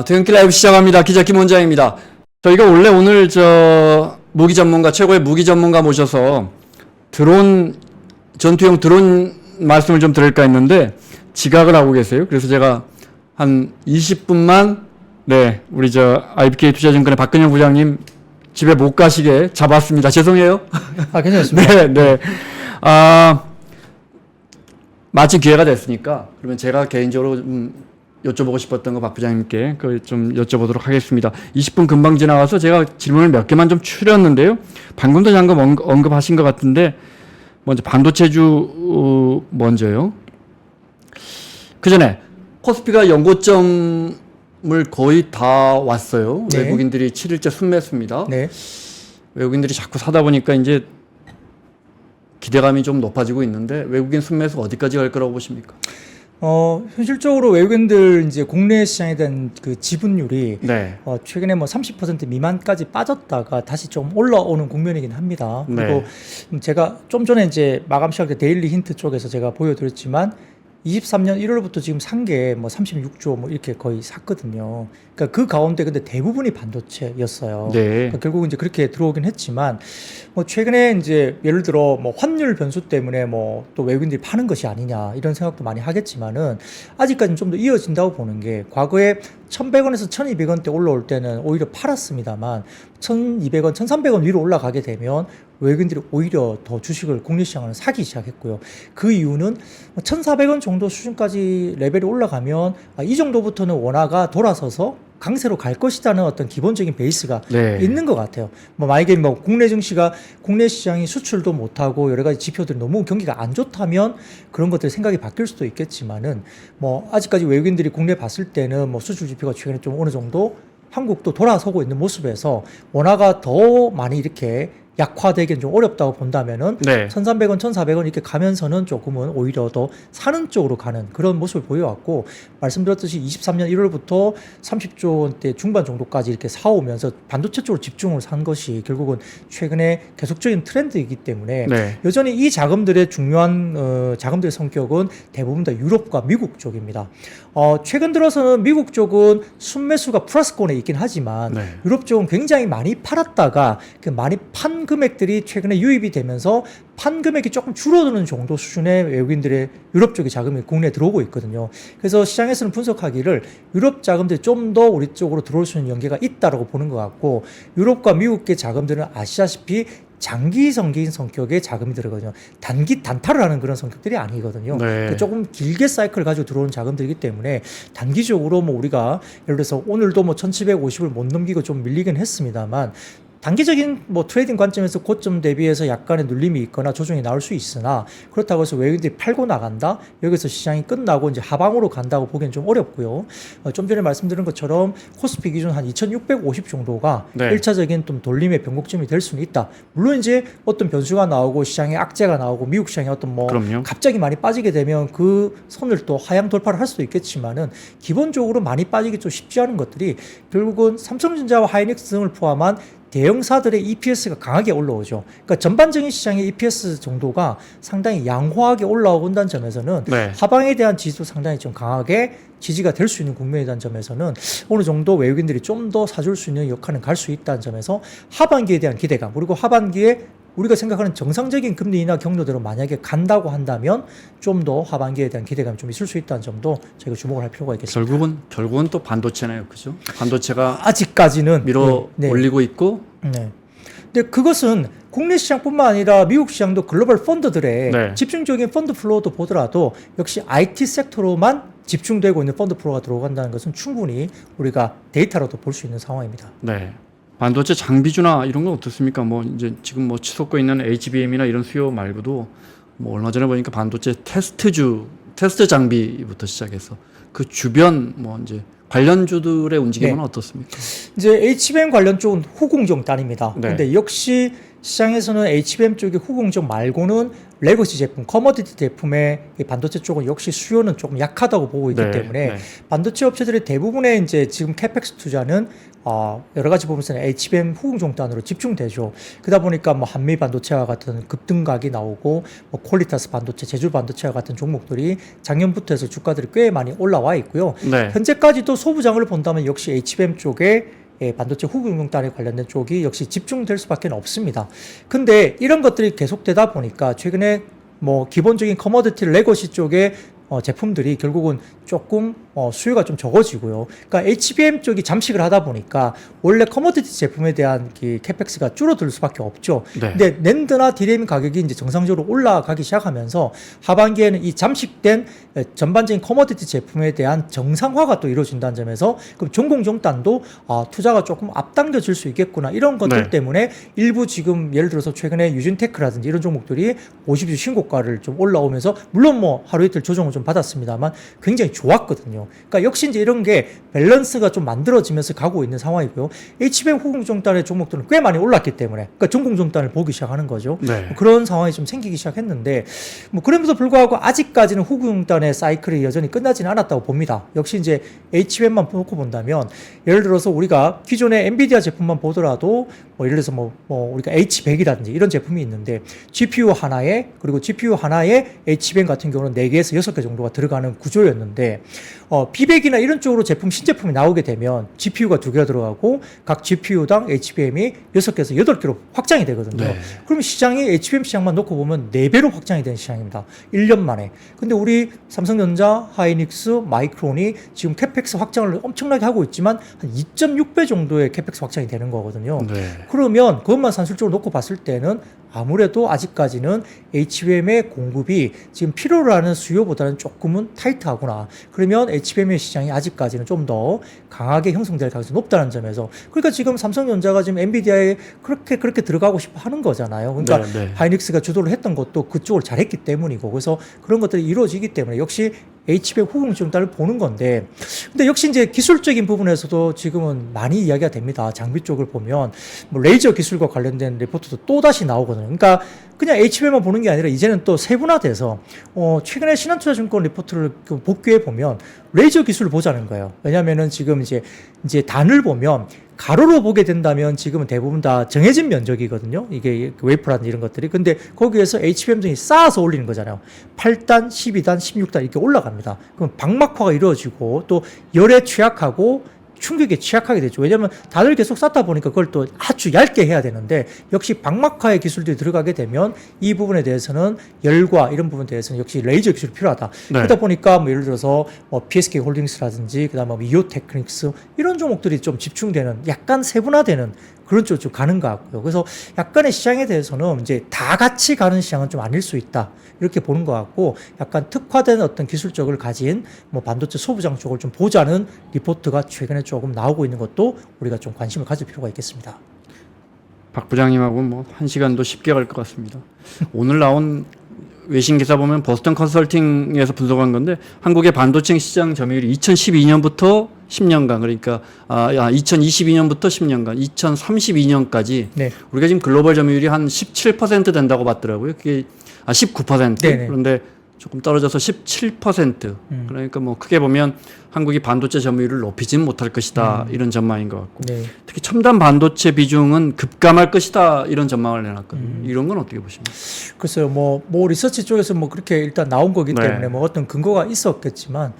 퇴근길 라이브 시작합니다. 기자 김원장입니다. 저희가 원래 오늘 무기 전문가, 최고의 무기 전문가 모셔서 전투용 드론 말씀을 좀 드릴까 했는데 지각을 하고 계세요. 그래서 제가 한 20분만 우리 IBK 투자증권의 박근영 부장님 집에 못 가시게 잡았습니다. 죄송해요. 괜찮습니다. 네. 마침 기회가 됐으니까 그러면 제가 개인적으로 여쭤보고 싶었던 거 박 부장님께 좀 여쭤보도록 하겠습니다. 20분 금방 지나가서 제가 질문을 몇 개만 좀 추렸는데요. 방금도 잠깐 언급하신 것 같은데 먼저 반도체주 먼저요. 그 전에 코스피가 연고점을 거의 다 왔어요. 네. 외국인들이 7일째 순매수입니다. 네. 외국인들이 자꾸 사다 보니까 이제 기대감이 좀 높아지고 있는데 외국인 순매수가 어디까지 갈 거라고 보십니까? 현실적으로 외국인들 이제 국내 시장에 대한 그 지분율이 네. 최근에 30% 미만까지 빠졌다가 다시 좀 올라오는 국면이긴 합니다. 그리고 제가 좀 전에 이제 마감 시작 때 데일리 힌트 쪽에서 제가 보여드렸지만 23년 1월부터 지금 산 게 36조 이렇게 거의 샀거든요. 그러니까 그 가운데 근데 대부분이 반도체였어요. 네. 그러니까 결국 이제 그렇게 들어오긴 했지만 최근에 이제 예를 들어 환율 변수 때문에 또 외국인들이 파는 것이 아니냐 이런 생각도 많이 하겠지만은 아직까지는 좀 더 이어진다고 보는 게 과거에 1,100원에서 1,200원대 올라올 때는 오히려 팔았습니다만 1,200원, 1,300원 위로 올라가게 되면 외국인들이 오히려 더 주식을 국내 시장을 사기 시작했고요. 그 이유는 1,400원 정도 수준까지 레벨이 올라가면 이 정도부터는 원화가 돌아서서 강세로 갈 것이라는 어떤 기본적인 베이스가 있는 것 같아요. 만약에 국내 증시가 국내 시장이 수출도 못하고 여러 가지 지표들이 너무 경기가 안 좋다면 그런 것들 생각이 바뀔 수도 있겠지만은 아직까지 외국인들이 국내 봤을 때는 수출 지표가 최근에 좀 어느 정도 한국도 돌아서고 있는 모습에서 원화가 더 많이 이렇게 약화되기는 좀 어렵다고 본다면은 1,300원, 1,400원 이렇게 가면서는 조금은 오히려 더 사는 쪽으로 가는 그런 모습을 보여왔고 말씀드렸듯이 23년 1월부터 30조 원대 중반 정도까지 이렇게 사오면서 반도체 쪽으로 집중을 산 것이 결국은 최근에 계속적인 트렌드이기 때문에 여전히 이 자금들의 중요한 자금들의 성격은 대부분 다 유럽과 미국 쪽입니다. 최근 들어서는 미국 쪽은 순매수가 플러스권에 있긴 하지만 유럽 쪽은 굉장히 많이 팔았다가 그 많이 판 금액들이 최근에 유입이 되면서 판 금액이 조금 줄어드는 정도 수준의 외국인들의 유럽 쪽의 자금이 국내에 들어오고 있거든요. 그래서 시장에서는 분석하기를 유럽 자금들이 좀 더 우리 쪽으로 들어올 수 있는 연계가 있다라고 보는 것 같고 유럽과 미국의 자금들은 아시다시피 장기성기인 성격의 자금이 들어가거든요. 단기 단타를 하는 그런 성격들이 아니거든요. 조금 길게 사이클을 가지고 들어오는 자금들이기 때문에 단기적으로 우리가 예를 들어서 오늘도 1750을 못 넘기고 좀 밀리긴 했습니다만 단기적인 트레이딩 관점에서 고점 대비해서 약간의 눌림이 있거나 조정이 나올 수 있으나 그렇다고 해서 외국인들이 팔고 나간다? 여기서 시장이 끝나고 이제 하방으로 간다고 보기엔 좀 어렵고요. 좀 전에 말씀드린 것처럼 코스피 기준 한 2,650 정도가 1차적인 좀 돌림의 변곡점이 될 수는 있다. 물론 이제 어떤 변수가 나오고 시장에 악재가 나오고 미국 시장이 어떤 갑자기 많이 빠지게 되면 그 선을 또 하향 돌파를 할 수도 있겠지만은 기본적으로 많이 빠지기 좀 쉽지 않은 것들이 결국은 삼성전자와 하이닉스 등을 포함한 대형사들의 EPS가 강하게 올라오죠. 그러니까 전반적인 시장의 EPS 정도가 상당히 양호하게 올라온다는 점에서는 하방에 대한 지지도 상당히 좀 강하게 지지가 될 수 있는 국면이라는 점에서는 어느 정도 외국인들이 좀 더 사줄 수 있는 역할은 갈 수 있다는 점에서 하반기에 대한 기대감 그리고 하반기에 우리가 생각하는 정상적인 금리나 경로대로 만약에 간다고 한다면 좀 더 하반기에 대한 기대감이 좀 있을 수 있다는 점도 저희가 주목을 할 필요가 있겠습니다. 결국은 또 반도체네요, 그죠? 반도체가 아직까지는 밀어 올리고 있고. 근데 그것은 국내 시장뿐만 아니라 미국 시장도 글로벌 펀드들의 집중적인 펀드 플로우도 보더라도 역시 IT 섹터로만 집중되고 있는 펀드 플로우가 들어간다는 것은 충분히 우리가 데이터로도 볼 수 있는 상황입니다. 반도체 장비주나 이런 건 어떻습니까? 이제 지금 치솟고 있는 HBM이나 이런 수요 말고도 얼마 전에 보니까 반도체 테스트 장비부터 시작해서 그 주변 이제 관련주들의 움직임은 어떻습니까? 이제 HBM 관련 쪽은 후공정 단입니다. 근데 역시 시장에서는 HBM 쪽의 후공정 말고는 레거시 제품, 커머디티 제품의 이 반도체 쪽은 역시 수요는 조금 약하다고 보고 있기 네, 때문에 네. 반도체 업체들의 대부분의 이제 지금 캐펙스 투자는 여러 가지 부분에서는 HBM 후공정단으로 집중되죠. 그러다 보니까 뭐 한미 반도체와 같은 급등각이 나오고 뭐 퀄리타스 반도체, 제주 반도체와 같은 종목들이 작년부터 해서 주가들이 꽤 많이 올라와 있고요. 네. 현재까지도 소부장을 본다면 역시 HBM 쪽에 반도체 후공정단에 관련된 쪽이 역시 집중될 수밖에 없습니다. 근데 이런 것들이 계속되다 보니까 최근에 뭐 기본적인 커머디티 레거시 쪽에 제품들이 결국은 조금 수요가 좀 적어지고요. 그러니까 HBM 쪽이 잠식을 하다 보니까 원래 커머디티 제품에 대한 캐펙스가 줄어들 수밖에 없죠. 네. 근데 낸드나 디램 가격이 이제 정상적으로 올라가기 시작하면서 하반기에는 이 잠식된 전반적인 커머디티 제품에 대한 정상화가 또 이루어진다는 점에서 그럼 전공정단도 투자가 조금 앞당겨질 수 있겠구나 이런 것들 네. 때문에 일부 지금 예를 들어서 최근에 유진테크라든지 이런 종목들이 50주 신고가를 좀 올라오면서 물론 뭐 하루 이틀 조정을 좀 받았습니다만 굉장히 좋았거든요. 그러니까 역시 이제 이런 게 밸런스가 좀 만들어지면서 가고 있는 상황이고요. HBM 후공정단의 종목들은 꽤 많이 올랐기 때문에 그러니까 전공정단을 보기 시작하는 거죠. 네. 뭐 그런 상황이 좀 생기기 시작했는데 뭐 그럼에도 불구하고 아직까지는 후공정단의 사이클이 여전히 끝나지는 않았다고 봅니다. 역시 이제 HBM만 놓고 본다면 예를 들어서 우리가 기존의 엔비디아 제품만 보더라도 뭐 예를 들어서 뭐 우리가 H100이라든지 이런 제품이 있는데 GPU 하나에 그리고 GPU 하나에 HBM 같은 경우는 4개에서 6개 정도가 들어가는 구조였는데 B100이나 이런 쪽으로 신제품이 나오게 되면 GPU가 2개가 들어가고 각 GPU당 HBM이 6개에서 8개로 확장이 되거든요. 네. 그럼 시장이 HBM 시장만 놓고 보면 4배로 확장이 된 시장입니다. 1년 만에. 근데 우리 삼성전자, 하이닉스, 마이크론이 지금 캐펙스 확장을 엄청나게 하고 있지만 한 2.6배 정도의 캐펙스 확장이 되는 거거든요. 네. 그러면 그것만 산술적으로 놓고 봤을 때는 아무래도 아직까지는 HBM의 공급이 지금 필요로 하는 수요보다는 조금은 타이트하구나. 그러면 HBM의 시장이 아직까지는 좀 더 강하게 형성될 가능성이 높다는 점에서 그러니까 지금 삼성전자가 지금 엔비디아에 그렇게 들어가고 싶어 하는 거잖아요. 그러니까 네, 네. 하이닉스가 주도를 했던 것도 그쪽을 잘했기 때문이고 그래서 그런 것들이 이루어지기 때문에 역시 HBM 후공정단을 보는 건데 근데 역시 이제 기술적인 부분에서도 지금은 많이 이야기가 됩니다. 장비 쪽을 보면 뭐 레이저 기술과 관련된 리포트도 또 다시 나오거든요. 그러니까 그냥 HBM만 보는 게 아니라 이제는 또 세분화돼서 최근에 신한투자증권 리포트를 복귀해 보면 레이저 기술을 보자는 거예요. 왜냐하면은 지금 이제 단을 보면 가로로 보게 된다면 지금은 대부분 다 정해진 면적이거든요. 이게 웨이퍼라든지 이런 것들이. 근데 거기에서 HBM 등이 쌓아서 올리는 거잖아요. 8단, 12단, 16단 이렇게 올라갑니다. 그럼 방막화가 이루어지고 또 열에 취약하고 충격에 취약하게 되죠. 왜냐하면 단을 계속 쌓다 보니까 그걸 또 아주 얇게 해야 되는데 역시 방막화의 기술들이 들어가게 되면 이 부분에 대해서는 열과 이런 부분에 대해서는 역시 레이저 기술이 필요하다. 네. 그러다 보니까 뭐 예를 들어서 PSK 홀딩스라든지 그다음에 뭐 이오테크닉스 이런 종목들이 좀 집중되는 약간 세분화되는 그런 쪽으로 좀 가는 것 같고요. 그래서 약간의 시장에 대해서는 이제 다 같이 가는 시장은 좀 아닐 수 있다. 이렇게 보는 것 같고 약간 특화된 어떤 기술적을 가진 뭐 반도체 소부장 쪽을 좀 보자는 리포트가 최근에 조금 나오고 있는 것도 우리가 좀 관심을 가질 필요가 있겠습니다. 박 부장님하고 뭐 1시간도 쉽게 갈 것 같습니다. 오늘 나온 외신 기사 보면 버스턴 컨설팅에서 분석한 건데 한국의 반도체 시장 점유율이 2012년부터 10년간 그러니까 2022년부터 10년간 2032년까지 네. 우리가 지금 글로벌 점유율이 한 17% 된다고 봤더라고요. 그게 19% 네네. 그런데 조금 떨어져서 17%. 그러니까 뭐 크게 보면 한국이 반도체 점유율을 높이지는 못할 것이다 이런 전망인 것 같고 네. 특히 첨단 반도체 비중은 급감할 것이다 이런 전망을 내놨거든요. 이런 건 어떻게 보십니까? 글쎄요, 뭐 리서치 쪽에서 뭐 그렇게 일단 나온 거기 네. 때문에 뭐 어떤 근거가 있었겠지만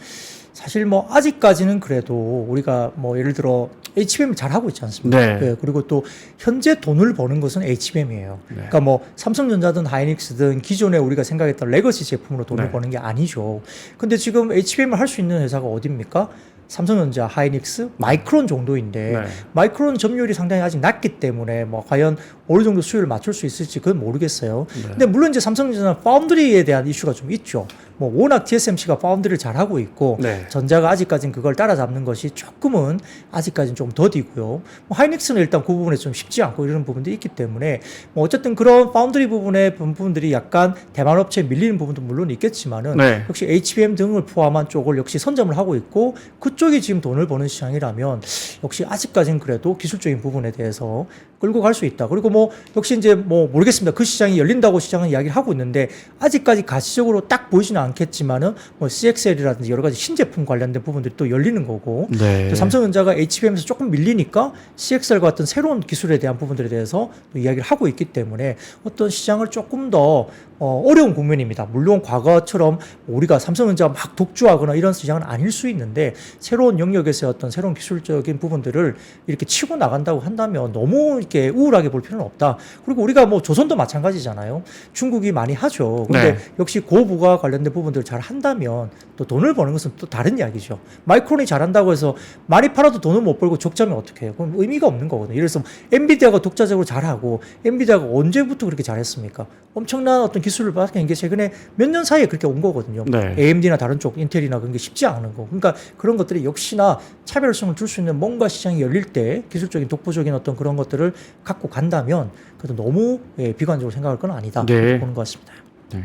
사실 뭐 아직까지는 그래도 우리가 뭐 예를 들어 HBM을 잘 하고 있지 않습니까? 네. 그리고 또 현재 돈을 버는 것은 HBM이에요. 네. 그러니까 뭐 삼성전자든 하이닉스든 기존에 우리가 생각했던 레거시 제품으로 돈을 네. 버는 게 아니죠. 근데 지금 HBM을 할 수 있는 회사가 어디입니까? 삼성전자, 하이닉스, 마이크론 정도인데 네. 마이크론 점유율이 상당히 아직 낮기 때문에 뭐 과연 어느 정도 수요를 맞출 수 있을지 그건 모르겠어요. 네. 근데 물론 이제 삼성전자는 파운드리에 대한 이슈가 좀 있죠. 뭐 워낙 TSMC가 파운드리를 잘하고 있고 네. 전자가 아직까지는 그걸 따라잡는 것이 조금은 아직까지는 좀 더디고요. 뭐 하이닉스는 일단 그 부분에 좀 쉽지 않고 이런 부분도 있기 때문에 뭐 어쨌든 그런 파운드리 부분의 부분들이 약간 대만 업체에 밀리는 부분도 물론 있겠지만은 네. 역시 HBM 등을 포함한 쪽을 역시 선점을 하고 있고 그쪽이 지금 돈을 버는 시장이라면 역시 아직까지는 그래도 기술적인 부분에 대해서 끌고 갈 수 있다. 그리고 뭐 역시 이제 뭐 모르겠습니다. 그 시장이 열린다고 시장은 이야기를 하고 있는데 아직까지 가시적으로 딱 보이지는 않겠지만은 뭐 CXL이라든지 여러 가지 신제품 관련된 부분들이 또 열리는 거고 네. 또 삼성전자가 HBM에서 조금 밀리니까 CXL 같은 새로운 기술에 대한 부분들에 대해서 또 이야기를 하고 있기 때문에 어떤 시장을 조금 더 어려운 국면입니다. 물론 과거처럼 우리가 삼성전자가 막 독주하거나 이런 시장은 아닐 수 있는데 새로운 영역에서의 어떤 새로운 기술적인 부분들을 이렇게 치고 나간다고 한다면 너무 이렇게 우울하게 볼 필요는 없다. 그리고 우리가 뭐 조선도 마찬가지잖아요. 중국이 많이 하죠. 근데 네. 역시 고부가 관련된 부분들을 잘 한다면 또 돈을 버는 것은 또 다른 이야기죠. 마이크론이 잘한다고 해서 많이 팔아도 돈을 못 벌고 적자면 어떻게 해요? 그럼 의미가 없는 거거든요. 예를 들어서 엔비디아가 독자적으로 잘하고 엔비디아가 언제부터 그렇게 잘했습니까? 엄청난 어떤 기술을 발견한 게 최근에 몇 년 사이에 그렇게 온 거거든요. 네. AMD나 다른 쪽 인텔이나 그런 게 쉽지 않은 거. 그러니까 그런 것들이 역시나 차별성을 줄 수 있는 뭔가 시장이 열릴 때 기술적인 독보적인 어떤 그런 것들을 갖고 간다면 그래도 너무 비관적으로 생각할 건 아니다. 네. 그렇게 보는 것 같습니다. 네.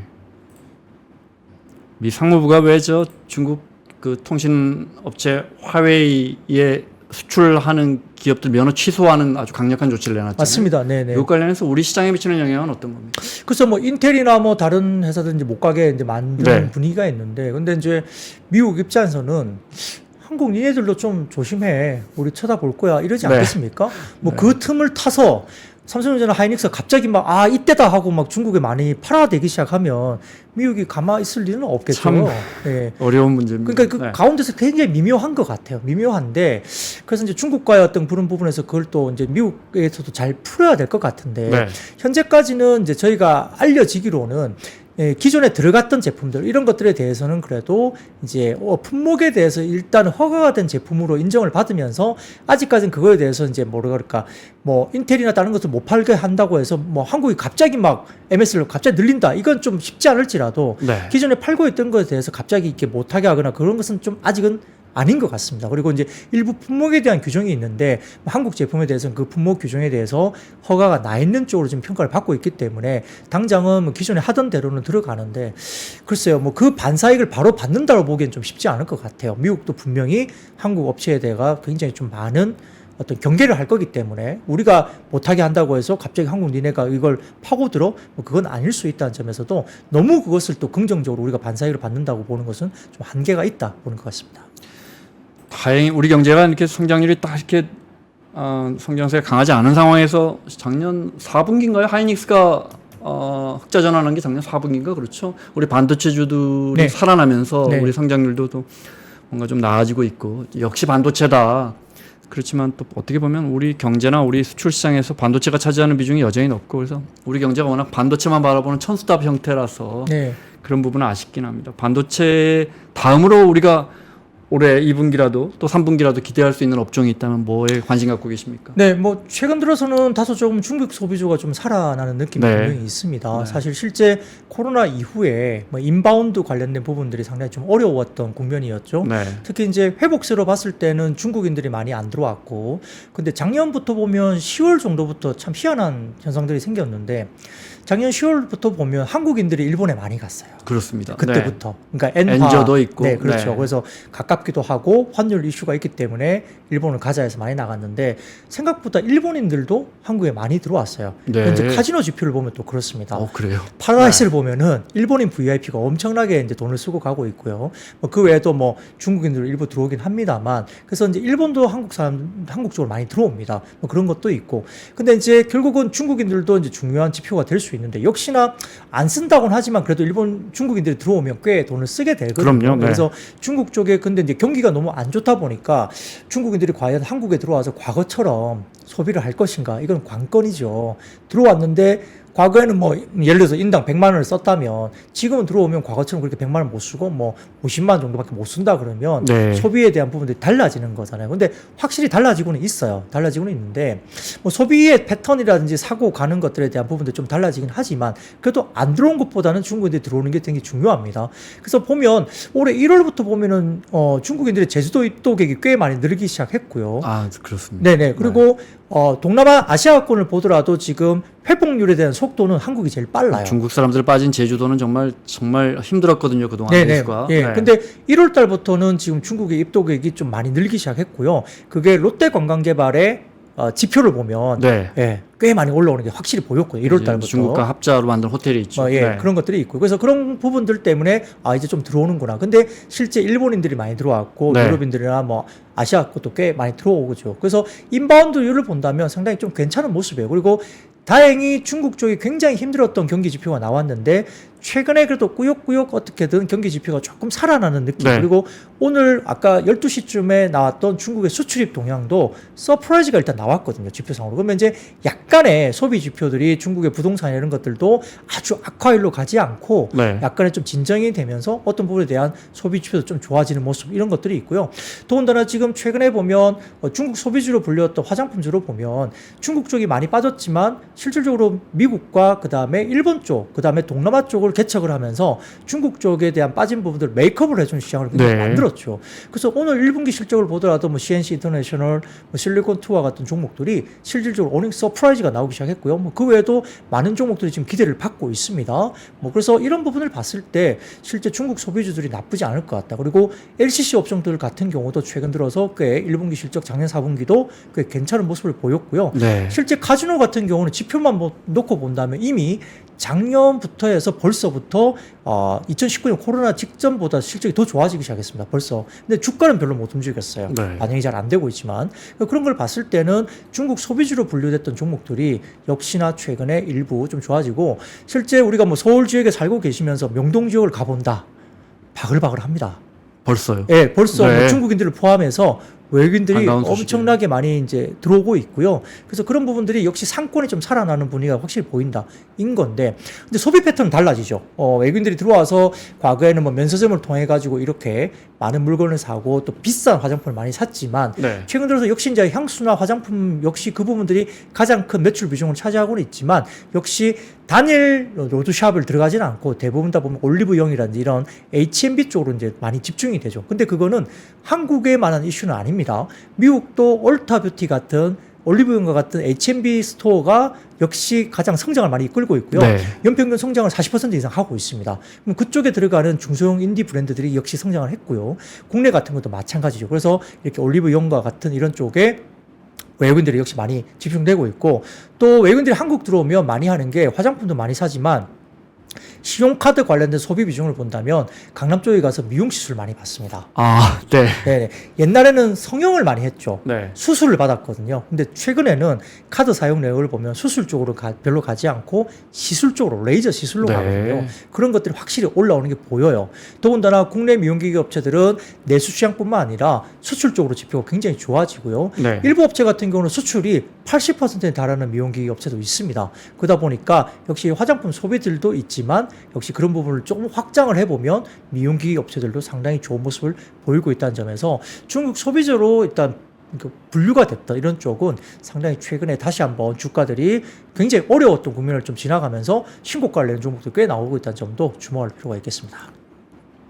미 상무부가 왜 저 중국 그 통신 업체 화웨이에 수출하는 기업들 면허 취소하는 아주 강력한 조치를 내놨잖아요. 맞습니다. 네네. 이것 관련해서 우리 시장에 미치는 영향은 어떤 겁니까? 그래서 뭐 인텔이나 뭐 다른 회사들 이제 못 가게 이제 만드는 네. 분위기가 있는데, 근데 이제 미국 입장에서는 한국 니네들도 좀 조심해, 우리 쳐다볼 거야 이러지 네. 않겠습니까? 뭐 그 틈을 타서 삼성전자나 하이닉스가 갑자기 막 이때다 하고 막 중국에 많이 팔아대기 시작하면 미국이 가만히 있을 리는 없겠죠. 참 예. 어려운 문제입니다. 그러니까 그 네. 가운데서 굉장히 미묘한 것 같아요. 미묘한데 그래서 이제 중국과의 어떤 그런 부분에서 그걸 또 이제 미국에서도 잘 풀어야 될 것 같은데 네. 현재까지는 이제 저희가 알려지기로는 기존에 들어갔던 제품들 이런 것들에 대해서는 그래도 이제 품목에 대해서 일단 허가가 된 제품으로 인정을 받으면서 아직까지는 그거에 대해서 이제 뭐라 그럴까 뭐 인텔이나 다른 것을 못 팔게 한다고 해서 뭐 한국이 갑자기 막 MS를 갑자기 늘린다 이건 좀 쉽지 않을지라도 네. 기존에 팔고 있던 것에 대해서 갑자기 이렇게 못하게 하거나 그런 것은 좀 아직은 아닌 것 같습니다. 그리고 이제 일부 품목에 대한 규정이 있는데 한국 제품에 대해서는 그 품목 규정에 대해서 허가가 나 있는 쪽으로 지금 평가를 받고 있기 때문에 당장은 뭐 기존에 하던 대로는 들어가는데 글쎄요 뭐 그 반사익을 바로 받는다고 보기엔 좀 쉽지 않을 것 같아요. 미국도 분명히 한국 업체에 대해서 굉장히 좀 많은 어떤 경계를 할 거기 때문에 우리가 못하게 한다고 해서 갑자기 한국 니네가 이걸 파고들어 뭐 그건 아닐 수 있다는 점에서도 너무 그것을 또 긍정적으로 우리가 반사익을 받는다고 보는 것은 좀 한계가 있다 보는 것 같습니다. 다행히 우리 경제가 이렇게 성장률이 딱 이렇게 성장세가 강하지 않은 상황에서 작년 4분기인가요? 하이닉스가 흑자 전환한 게 작년 4분기인가 그렇죠? 우리 반도체주들이 네. 살아나면서 네. 우리 성장률도 또 뭔가 좀 나아지고 있고 역시 반도체다. 그렇지만 또 어떻게 보면 우리 경제나 우리 수출 시장에서 반도체가 차지하는 비중이 여전히 높고 그래서 우리 경제가 워낙 반도체만 바라보는 천수답 형태라서 네. 그런 부분은 아쉽긴 합니다. 반도체 다음으로 우리가 올해 2분기라도 또 3분기라도 기대할 수 있는 업종이 있다면 뭐에 관심 갖고 계십니까? 네, 뭐 최근 들어서는 다소 조금 중국 소비주가 좀 살아나는 느낌이 네. 분명히 있습니다. 네. 사실 실제 코로나 이후에 뭐 인바운드 관련된 부분들이 상당히 좀 어려웠던 국면이었죠. 네. 특히 이제 회복세로 봤을 때는 중국인들이 많이 안 들어왔고, 근데 작년부터 보면 10월 정도부터 참 희한한 현상들이 생겼는데, 작년 10월부터 보면 한국인들이 일본에 많이 갔어요. 그렇습니다. 그때부터. 그러니까 엔화. 엔저도 있고. 네, 그렇죠. 네. 그래서 가깝기도 하고 환율 이슈가 있기 때문에 일본을 가자 해서 많이 나갔는데 생각보다 일본인들도 한국에 많이 들어왔어요. 네. 현재 카지노 지표를 보면 또 그렇습니다. 그래요. 파라다이스를 보면은 일본인 VIP가 엄청나게 이제 돈을 쓰고 가고 있고요. 뭐 그 외에도 뭐 중국인들 일부 들어오긴 합니다만, 그래서 이제 일본도 한국 쪽으로 많이 들어옵니다. 뭐 그런 것도 있고. 근데 이제 결국은 중국인들도 이제 중요한 지표가 될 수 있는데 역시나 안 쓴다고는 하지만 그래도 중국인들이 들어오면 꽤 돈을 쓰게 되거든요. 그럼요. 네. 그래서 중국 쪽에 근데 이제 경기가 너무 안 좋다 보니까 중국인들이 과연 한국에 들어와서 과거처럼 소비를 할 것인가? 이건 관건이죠. 들어왔는데 과거에는 뭐 예를 들어서 인당 100만 원을 썼다면 지금은 들어오면 과거처럼 그렇게 100만 원 못 쓰고 뭐 50만 원 정도밖에 못 쓴다 그러면 네. 소비에 대한 부분들이 달라지는 거잖아요. 근데 확실히 달라지고는 있어요. 달라지고는 있는데 뭐 소비의 패턴이라든지 사고 가는 것들에 대한 부분도 좀 달라지긴 하지만 그래도 안 들어온 것보다는 중국인들이 들어오는 게 되게 중요합니다. 그래서 보면 올해 1월부터 보면은 중국인들의 제주도 입도객이 꽤 많이 늘기 시작했고요. 아, 그렇습니다. 네네. 그리고 동남아 아시아권을 보더라도 지금 회복률에 대한 속도는 한국이 제일 빨라요. 중국 사람들 빠진 제주도는 정말 힘들었거든요, 그동안 네네. 레이스가. 예. 네. 근데 1월 달부터는 지금 중국의 입도객이 좀 많이 늘기 시작했고요. 그게 롯데관광개발의 지표를 보면 네. 예, 꽤 많이 올라오는 게 확실히 보였고요. 1월 달부터. 중국과 합자로 만든 호텔이 있죠. 예, 네. 그런 것들이 있고. 그래서 그런 부분들 때문에 이제 좀 들어오는구나. 근데 실제 일본인들이 많이 들어왔고 네. 유럽인들이나 뭐 아시아 것도 꽤 많이 들어오죠. 그래서 인바운드율을 본다면 상당히 좀 괜찮은 모습이에요. 그리고 다행히 중국 쪽이 굉장히 힘들었던 경기 지표가 나왔는데 최근에 그래도 꾸역꾸역 어떻게든 경기 지표가 조금 살아나는 느낌. 네. 그리고 오늘 아까 12시쯤에 나왔던 중국의 수출입 동향도 서프라이즈가 일단 나왔거든요. 지표상으로. 그러면 이제 약간의 소비 지표들이 중국의 부동산 이런 것들도 아주 악화일로 가지 않고 네. 약간의 좀 진정이 되면서 어떤 부분에 대한 소비 지표도 좀 좋아지는 모습 이런 것들이 있고요. 더군다나 지금 최근에 보면 중국 소비주로 불렸던 화장품주로 보면 중국 쪽이 많이 빠졌지만 실질적으로 미국과 그다음에 일본 쪽, 그다음에 동남아 쪽을 개척을 하면서 중국 쪽에 대한 빠진 부분들을 메이크업을 해주는 시장을 굉장히 네. 만들었죠. 그래서 오늘 1분기 실적을 보더라도 뭐 CNC 인터내셔널, 뭐 실리콘투와 같은 종목들이 실질적으로 어닝 서프라이즈가 나오기 시작했고요. 뭐 그 외에도 많은 종목들이 지금 기대를 받고 있습니다. 뭐 그래서 이런 부분을 봤을 때 실제 중국 소비주들이 나쁘지 않을 것 같다. 그리고 LCC 업종들 같은 경우도 최근 들어서 꽤 1분기 실적 작년 4분기도 꽤 괜찮은 모습을 보였고요. 네. 실제 카지노 같은 경우는 지표만 놓고 본다면 이미 작년부터 해서 벌써부터 2019년 코로나 직전보다 실적이 더 좋아지기 시작했습니다. 벌써. 근데 주가는 별로 못 움직였어요. 네. 반영이 잘 안 되고 있지만 그런 걸 봤을 때는 중국 소비주로 분류됐던 종목들이 역시나 최근에 일부 좀 좋아지고 실제 우리가 뭐 서울 지역에 살고 계시면서 명동 지역을 가본다. 바글바글합니다. 벌써요. 예, 벌써 네. 뭐 중국인들을 포함해서 외국인들이 반가운 소식이에요. 엄청나게 많이 이제 들어오고 있고요. 그래서 그런 부분들이 역시 상권이 좀 살아나는 분위기가 확실히 보인다. 인 건데. 근데 소비 패턴은 달라지죠. 외국인들이 들어와서 과거에는 뭐 면세점을 통해 가지고 이렇게 많은 물건을 사고 또 비싼 화장품을 많이 샀지만 네. 최근 들어서 역시 이제 향수나 화장품 역시 그 부분들이 가장 큰 매출 비중을 차지하고는 있지만 역시 단일 로드샵을 들어가지는 않고 대부분 다 보면 올리브영이라든지 이런 H&B 쪽으로 이제 많이 집중이 되죠. 근데 그거는 한국에만한 이슈는 아닙니다. 미국도 올타뷰티 같은 올리브영과 같은 H&B 스토어가 역시 가장 성장을 많이 이끌고 있고요. 네. 연평균 성장을 40% 이상 하고 있습니다. 그럼 그쪽에 들어가는 중소형 인디 브랜드들이 역시 성장을 했고요. 국내 같은 것도 마찬가지죠. 그래서 이렇게 올리브영과 같은 이런 쪽에 외국인들이 역시 많이 집중되고 있고 또 외국인들이 한국 들어오면 많이 하는 게 화장품도 많이 사지만 신용카드 관련된 소비 비중을 본다면 강남 쪽에 가서 미용 시술 많이 받습니다. 아, 네. 네, 옛날에는 성형을 많이 했죠. 네. 수술을 받았거든요. 근데 최근에는 카드 사용 내역을 보면 수술 쪽으로 별로 가지 않고 시술 쪽으로 레이저 시술로 네. 가거든요. 그런 것들이 확실히 올라오는 게 보여요. 더군다나 국내 미용기기 업체들은 내수 시장뿐만 아니라 수출 쪽으로 지표가 굉장히 좋아지고요. 네. 일부 업체 같은 경우는 수출이 80%에 달하는 미용기기 업체도 있습니다. 그러다 보니까 역시 화장품 소비들도 있지만 역시 그런 부분을 조금 확장을 해보면 미용기기 업체들도 상당히 좋은 모습을 보이고 있다는 점에서 중국 소비자로 일단 분류가 됐다 이런 쪽은 상당히 최근에 다시 한번 주가들이 굉장히 어려웠던 국면을 좀 지나가면서 신고가를 내는 종목도 꽤 나오고 있다는 점도 주목할 필요가 있겠습니다.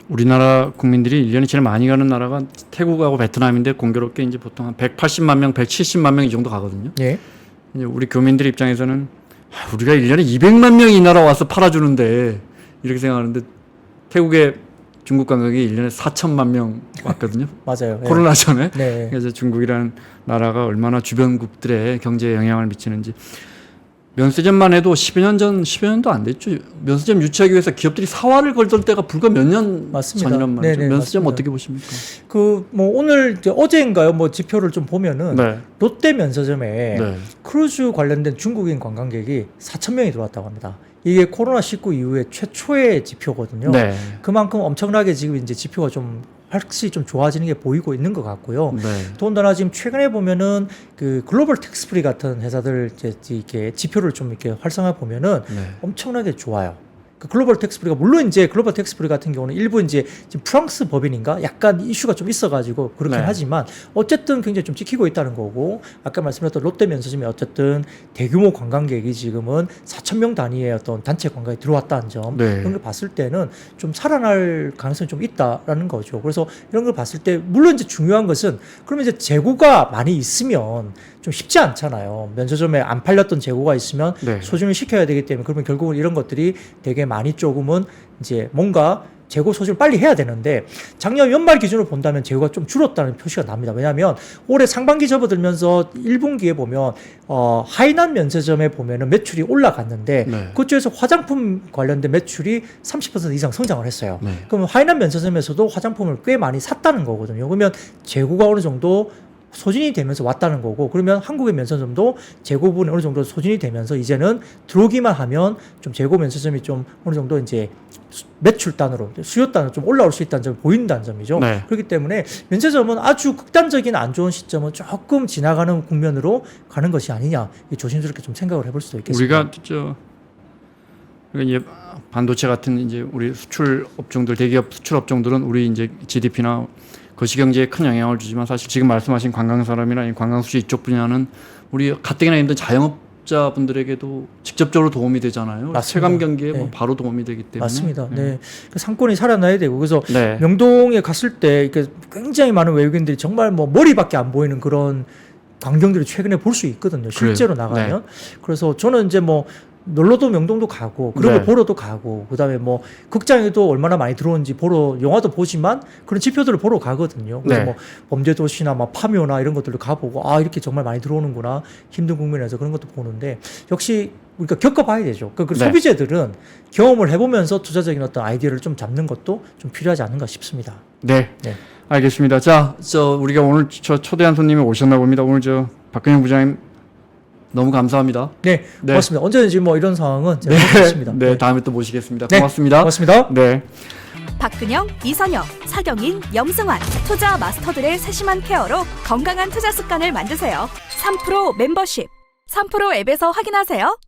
우리나라 국민들이 1년에 제일 많이 가는 나라가 태국하고 베트남인데 공교롭게 이제 보통 한 180만 명, 170만 명 이 정도 가거든요. 예. 이제 우리 교민들 입장에서는 우리가 1년에 200만 명이 이 나라 와서 팔아주는데 이렇게 생각하는데 태국의 중국 관광객이 1년에 4천만 명 왔거든요. 맞아요. 예. 코로나 전에. 네. 그래서 중국이라는 나라가 얼마나 주변국들의 경제에 영향을 미치는지. 면세점만 해도 10여 년도 안 됐죠. 면세점 유치하기 위해서 기업들이 사활을 걸던 때가 불과 몇 년 맞습니다. 전이란 말이죠. 네네, 면세점 맞습니다. 어떻게 보십니까? 뭐 오늘 어제인가요? 뭐 지표를 좀 보면은 네. 롯데 면세점에 네. 크루즈 관련된 중국인 관광객이 4,000명이 들어왔다고 합니다. 이게 코로나19 이후에 최초의 지표거든요. 네. 그만큼 엄청나게 지금 이제 지표가 좀 확실히 좀 좋아지는 게 보이고 있는 것 같고요. 네. 더군다나 지금 최근에 보면은 그 글로벌 텍스프리 같은 회사들 이제 이렇게 지표를 좀 이렇게 활성화 보면은 네. 엄청나게 좋아요. 그 글로벌 텍스프리가 물론 이제 글로벌 텍스프리 같은 경우는 일부 이제 지금 프랑스 법인인가 약간 이슈가 좀 있어가지고 그렇긴 네. 하지만 어쨌든 굉장히 좀 지키고 있다는 거고 아까 말씀드렸던 롯데 면세점이 어쨌든 대규모 관광객이 지금은 4,000명 단위의 어떤 단체 관광이 들어왔다는 점 네. 이런 걸 봤을 때는 좀 살아날 가능성이 좀 있다라는 거죠. 그래서 이런 걸 봤을 때 물론 이제 중요한 것은 그러면 이제 재고가 많이 있으면 좀 쉽지 않잖아요. 면세점에 안 팔렸던 재고가 있으면 네. 소진을 시켜야 되기 때문에 그러면 결국은 이런 것들이 되게 많이 조금은 이제 뭔가 재고 소진을 빨리 해야 되는데 작년 연말 기준으로 본다면 재고가 좀 줄었다는 표시가 납니다. 왜냐하면 올해 상반기 접어들면서 1분기에 보면 하이난 면세점에 보면은 매출이 올라갔는데 네. 그쪽에서 화장품 관련된 매출이 30% 이상 성장을 했어요. 네. 그러면 하이난 면세점에서도 화장품을 꽤 많이 샀다는 거거든요. 그러면 재고가 어느 정도 소진이 되면서 왔다는 거고 그러면 한국의 면세점도 재고 부분이 어느 정도 소진이 되면서 이제는 들어오기만 하면 좀 재고 면세점이 좀 어느 정도 이제 매출 단으로 수요 단으로 좀 올라올 수 있다는 점이 보인다는 점이죠. 네. 그렇기 때문에 면세점은 아주 극단적인 안 좋은 시점은 조금 지나가는 국면으로 가는 것이 아니냐 조심스럽게 좀 생각을 해볼 수도 있겠습니다. 우리가 이제 반도체 같은 이제 우리 수출 업종들 대기업 수출 업종들은 우리 이제 GDP나 거시경제에 큰 영향을 주지만 사실 지금 말씀하신 관광산업이나 관광수지 이쪽 분야는 우리 가뜩이나 힘든 자영업자분들에게도 직접적으로 도움이 되잖아요. 맞습니다. 체감 경기에 뭐 네. 바로 도움이 되기 때문에. 맞습니다. 네. 그 상권이 살아나야 되고 그래서 네. 명동에 갔을 때 이렇게 굉장히 많은 외국인들이 정말 뭐 머리밖에 안 보이는 그런 광경들을 최근에 볼 수 있거든요. 실제로 그래요. 나가면. 그래서 저는 이제 뭐 놀러도 명동도 가고 그런 네. 거 보러도 가고 그다음에 뭐 극장에도 얼마나 많이 들어오는지 보러 영화도 보지만 그런 지표들을 보러 가거든요. 그래서 네. 뭐 범죄도시나 막 파묘나 이런 것들도 가보고 아 이렇게 정말 많이 들어오는구나 힘든 국면에서 그런 것도 보는데 역시 우리가 겪어봐야 되죠. 그 네. 소비재들은 경험을 해보면서 투자적인 어떤 아이디어를 좀 잡는 것도 좀 필요하지 않은가 싶습니다. 네. 네. 알겠습니다. 자, 우리가 오늘 초대한 손님이 오셨나 봅니다. 오늘 박근영 부장님 너무 감사합니다. 네, 네. 고맙습니다. 언제든지 뭐 이런 상황은 제가 하겠습니다. 네, 다음에 또 모시겠습니다. 네, 고맙습니다. 고맙습니다. 네. 박근영, 이선영, 사경인, 염승환 투자 마스터들의 세심한 케어로 건강한 투자 습관을 만드세요. 3프로 멤버십 3프로 앱에서 확인하세요.